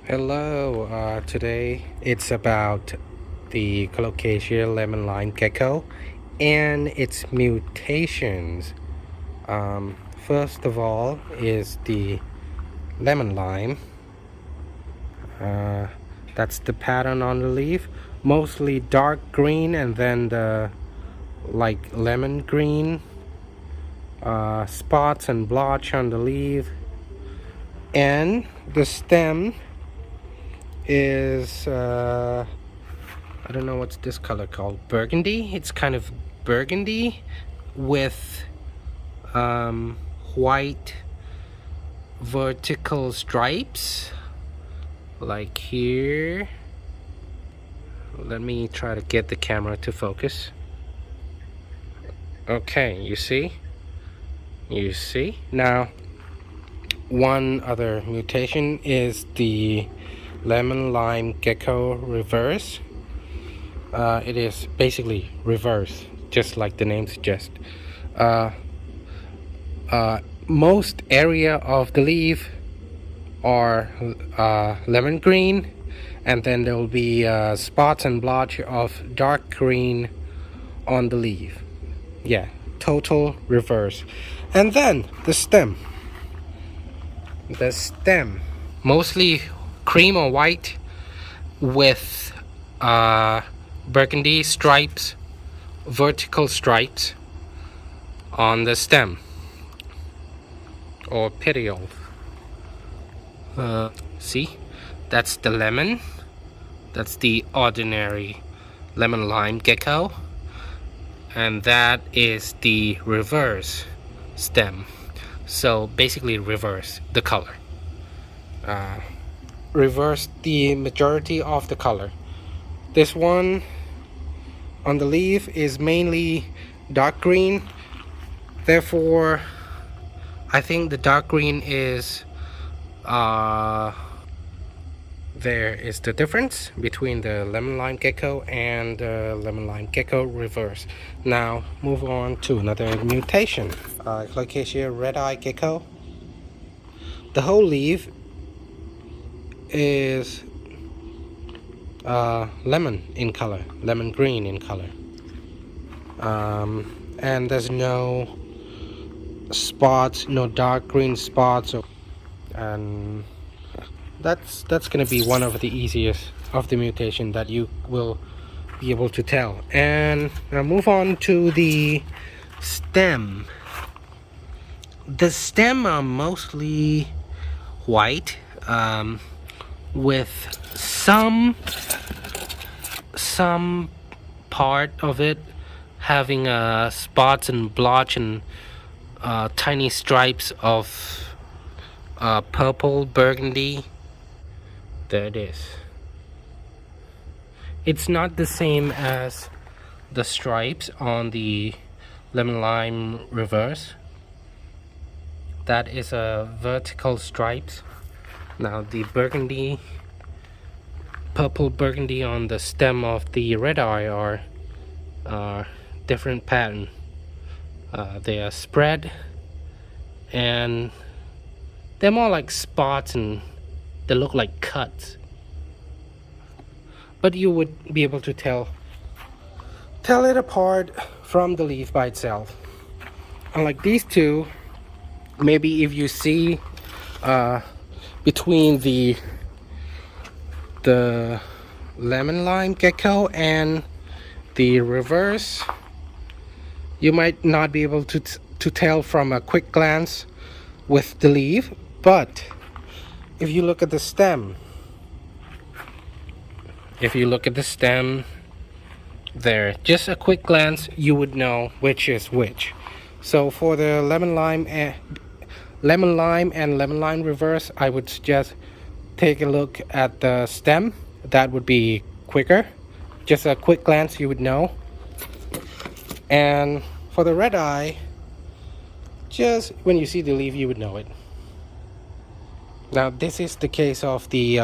Hello, today it's about the Colocasia Lemon and its mutations. First of all is the lemon lime. That's the pattern on the leaf, mostly dark green and then the lemon green spots and blotch on the leaf, and the stem is I don't know what's this color called, burgundy. It's kind of burgundy with white vertical stripes like here. Let me try to get the camera to focus. Okay, you see now. One other mutation is the lemon-lime-gecko reverse. It is basically reverse, just like the name suggests. Most area of the leaf are lemon green, and then there will be spots and blotch of dark green on the leaf. Yeah, total reverse. And then the stem mostly cream or white with burgundy stripes, vertical stripes on the stem or petiole. See, that's the lemon. That's the ordinary lemon lime gecko, and that is the reverse stem. So basically reverse the color, reverse the majority of the color. This one on the leaf is mainly dark green, therefore I think the dark green is there is the difference between the lemon lime gecko and the lemon lime gecko reverse. Now move on to another mutation, Colocasia red-eye gecko. The whole leaf is lemon in color, lemon green in color, and there's no spots, no dark green spots, and that's gonna be one of the easiest of the mutation that you will be able to tell. And now move on to the stem. The stem are mostly white, with some part of it having spots and blotch and tiny stripes of purple burgundy. There it is. It's not the same as the stripes on the lemon lime reverse. That is a vertical stripes. Now the burgundy, purple burgundy on the stem of the red eye are different pattern. They are spread and they're more like spots and they look like cuts, but you would be able to tell it apart from the leaf by itself. Unlike these two, maybe if you see between the lemon lime gecko and the reverse, you might not be able to tell from a quick glance with the leaf, but if you look at the stem, there, just a quick glance, you would know which is which. So for the lemon lime and lemon lime reverse, I would suggest take a look at the stem. That would be quicker. Just a quick glance, you would know. And for the red eye, just when you see the leaf, you would know it. Now this is the case of the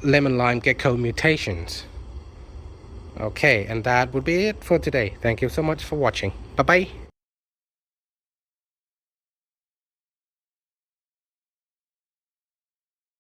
lemon lime gecko mutations. Okay, and that would be it for today. Thank you so much for watching. Bye bye.